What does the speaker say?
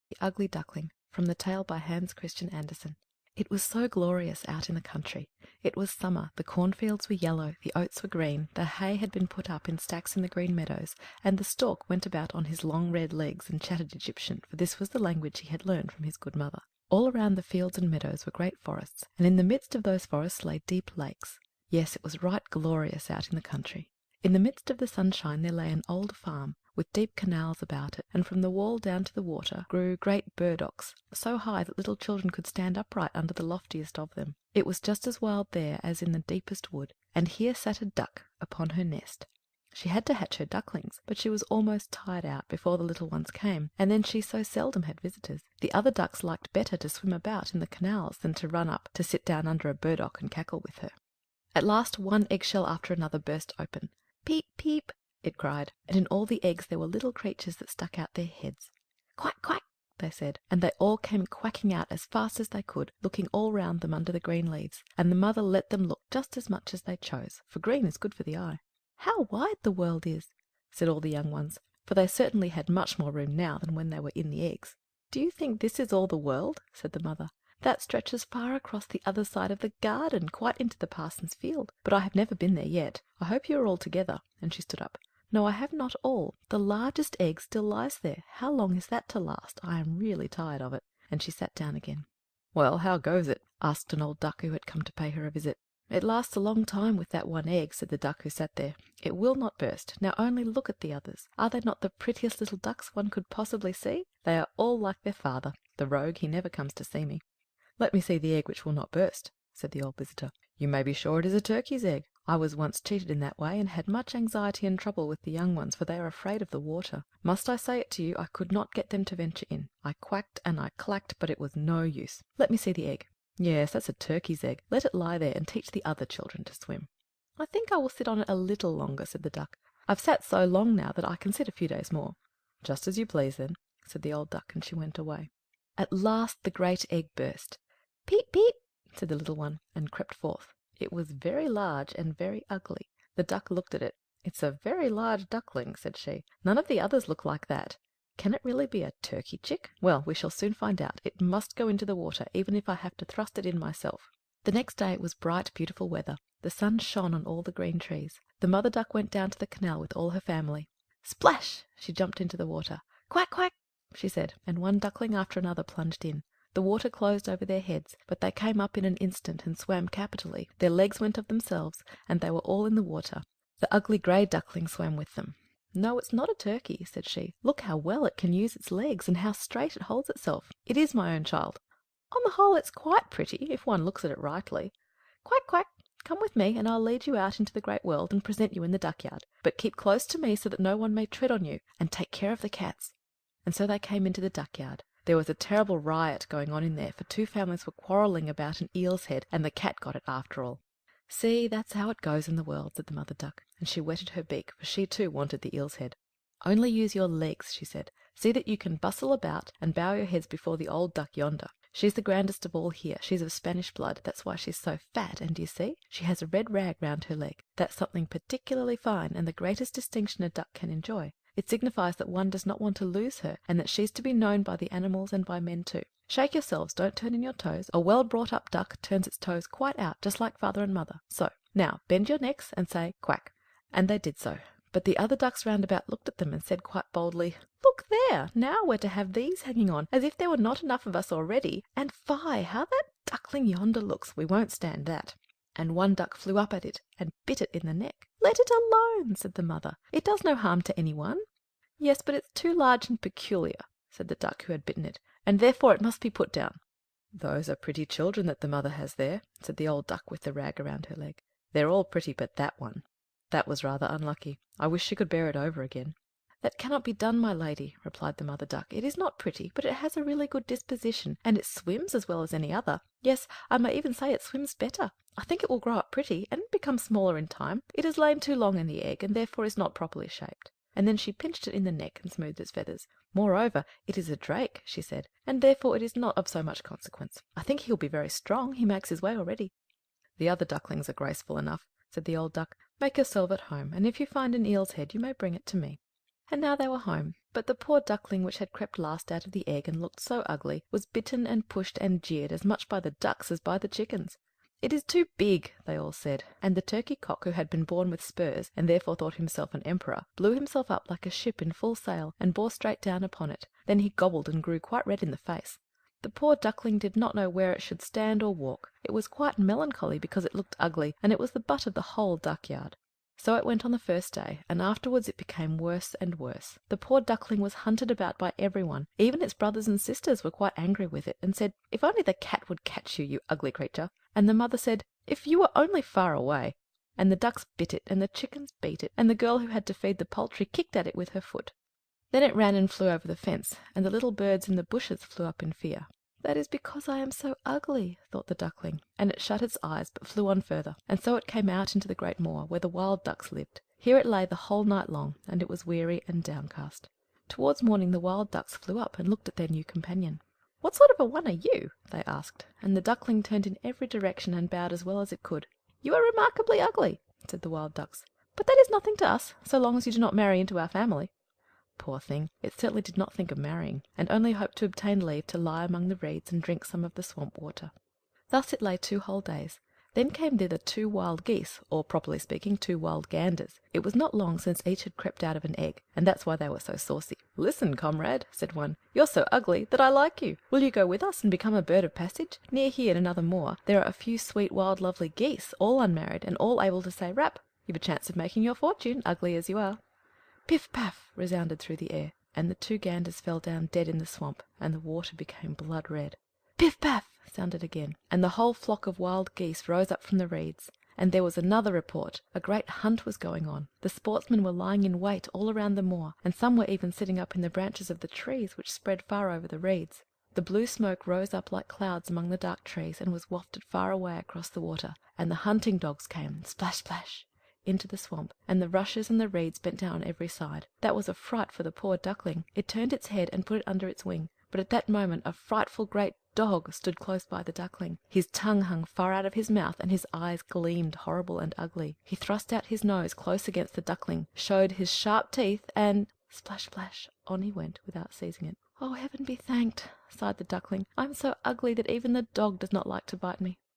The Ugly Duckling. From the tale by Hans Christian Andersen. It was so glorious out in the country. It was summer, the cornfields were yellow, the oats were green, the hay had been put up in stacks in the green meadows, and the stork went about on his long red legs and chattered Egyptian, for this was the language he had learned from his good mother. All around the fields and meadows were great forests, and in the midst of those forests lay deep lakes. Yes, it was right glorious out in the country. In the midst of the sunshine there lay an old farm, with deep canals about it, and from the wall down to the water grew great burdocks, so high that little children could stand upright under the loftiest of them. It was just as wild there as in the deepest wood, and here sat a duck upon her nest. She had to hatch her ducklings, but she was almost tired out before the little ones came, and then she so seldom had visitors. The other ducks liked better to swim about in the canals than to run up to sit down under a burdock and cackle with her. At last one eggshell after another burst open. "Peep, peep!" it cried, and in all the eggs there were little creatures that stuck out their heads. "Quack, quack!" they said, and they all came quacking out as fast as they could, looking all round them under the green leaves, and the mother let them look just as much as they chose, for green is good for the eye. "How wide the world is!" said all the young ones, for they certainly had much more room now than when they were in the eggs. "Do you think this is all the world?" said the mother. "That stretches far across the other side of the garden, quite into the parson's field. But I have never been there yet. I hope you are all together." And she stood up. "No, I have not all. The largest egg still lies there. How long is that to last? I am really tired of it." And she sat down again. "Well, how goes it?" asked an old duck who had come to pay her a visit. "It lasts a long time with that one egg," said the duck who sat there. "It will not burst. Now only look at the others. Are they not the prettiest little ducks one could possibly see? They are all like their father. The rogue, he never comes to see me." "Let me see the egg which will not burst," said the old visitor. "You may be sure it is a turkey's egg. I was once cheated in that way, and had much anxiety and trouble with the young ones, for they are afraid of the water. Must I say it to you, I could not get them to venture in. I quacked and I clacked, but it was no use. Let me see the egg. Yes, that's a turkey's egg. Let it lie there, and teach the other children to swim." "I think I will sit on it a little longer," said the duck. "I've sat so long now that I can sit a few days more." "Just as you please, then," said the old duck, and she went away. At last the great egg burst. "Peep, peep!" said the little one, and crept forth. It was very large and very ugly. The duck looked at it. "It's a very large duckling," said she. "None of the others look like that. Can it really be a turkey chick? Well, we shall soon find out. It must go into the water, even if I have to thrust it in myself." The next day it was bright, beautiful weather. The sun shone on all the green trees. The mother duck went down to the canal with all her family. Splash! She jumped into the water. "Quack, quack!" she said, and one duckling after another plunged in. The water closed over their heads, but they came up in an instant and swam capitally. Their legs went of themselves, and they were all in the water. The ugly grey duckling swam with them. "No, it's not a turkey," said she. "Look how well it can use its legs, and how straight it holds itself. It is my own child. On the whole, it's quite pretty, if one looks at it rightly. Quack, quack! Come with me, and I'll lead you out into the great world, and present you in the duckyard. But keep close to me, so that no one may tread on you, and take care of the cats." And so they came into the duckyard. There was a terrible riot going on in there, for two families were quarrelling about an eel's head, and the cat got it after all. "See, that's how it goes in the world," said the mother duck, and she wetted her beak, for she too wanted the eel's head. "Only use your legs," she said. "See that you can bustle about, and bow your heads before the old duck yonder. She's the grandest of all here. She's of Spanish blood. That's why she's so fat, and, do you see, she has a red rag round her leg. That's something particularly fine, and the greatest distinction a duck can enjoy. It signifies that one does not want to lose her, and that she's to be known by the animals and by men too. Shake yourselves, don't turn in your toes. A well brought up duck turns its toes quite out, just like father and mother. So, now bend your necks and say quack." And they did so. But the other ducks round about looked at them and said quite boldly, "Look there! Now we're to have these hanging on, as if there were not enough of us already. And fie, how that duckling yonder looks! We won't stand that." And one duck flew up at it and bit it in the neck. "Let it alone," said the mother. "It does no harm to anyone." "Yes, but it's too large and peculiar," said the duck who had bitten it, "and therefore it must be put down." "Those are pretty children that the mother has there," said the old duck with the rag around her leg. "They're all pretty but that one. That was rather unlucky. I wish she could bear it over again." "That cannot be done, my lady," replied the mother duck. "It is not pretty, but it has a really good disposition, and it swims as well as any other. Yes, I may even say it swims better. I think it will grow up pretty, and become smaller in time. It has lain too long in the egg, and therefore is not properly shaped." And then she pinched it in the neck and smoothed its feathers. "Moreover, it is a drake," she said, "and therefore it is not of so much consequence. I think he'll be very strong. He makes his way already." "The other ducklings are graceful enough," said the old duck. "Make yourself at home, and if you find an eel's head you may bring it to me." And now they were home. But the poor duckling, which had crept last out of the egg and looked so ugly, was bitten and pushed and jeered as much by the ducks as by the chickens. "It is too big," they all said; and the turkey cock, who had been born with spurs, and therefore thought himself an emperor, blew himself up like a ship in full sail, and bore straight down upon it. Then he gobbled and grew quite red in the face. The poor duckling did not know where it should stand or walk. It was quite melancholy because it looked ugly, and it was the butt of the whole duck-yard. So it went on the first day, and afterwards it became worse and worse. The poor duckling was hunted about by everyone. Even its brothers and sisters were quite angry with it, and said, "If only the cat would catch you, you ugly creature!" And the mother said, "If you were only far away!" And the ducks bit it, and the chickens beat it, and the girl who had to feed the poultry kicked at it with her foot. Then it ran and flew over the fence, and the little birds in the bushes flew up in fear. "That is because I am so ugly," thought the duckling, and it shut its eyes, but flew on further, and so it came out into the great moor, where the wild ducks lived. Here it lay the whole night long, and it was weary and downcast. Towards morning the wild ducks flew up and looked at their new companion. "What sort of a one are you?" they asked, and the duckling turned in every direction and bowed as well as it could. "You are remarkably ugly," said the wild ducks, "but that is nothing to us, so long as you do not marry into our family." Poor thing, it certainly did not think of marrying, and only hoped to obtain leave to lie among the reeds and drink some of the swamp water. Thus it lay 2 whole days. Then came thither 2 wild geese, or, properly speaking, 2 wild ganders. It was not long since each had crept out of an egg, and that's why they were so saucy. "Listen, comrade," said one, "you're so ugly that I like you. Will you go with us and become a bird of passage? Near here, in another moor, there are a few sweet, wild, lovely geese, all unmarried, and all able to say rap. You've a chance of making your fortune, ugly as you are." Piff paff resounded through the air, and the 2 ganders fell down dead in the swamp, and the water became blood red. Piff paff sounded again, and the whole flock of wild geese rose up from the reeds. And there was another report. A great hunt was going on. The sportsmen were lying in wait all around the moor, and some were even sitting up in the branches of the trees which spread far over the reeds. The blue smoke rose up like clouds among the dark trees, and was wafted far away across the water, and the hunting dogs came, splash, splash, into the swamp, and the rushes and the reeds bent down on every side. That was a fright for the poor duckling. It turned its head and put it under its wing, but at that moment a frightful great dog stood close by the duckling. His tongue hung far out of his mouth, and his eyes gleamed horrible and ugly. He thrust out his nose close against the duckling, showed his sharp teeth, and splash, splash, on he went without seizing it. "Oh, heaven be thanked!" sighed the duckling. "I am so ugly that even the dog does not like to bite me."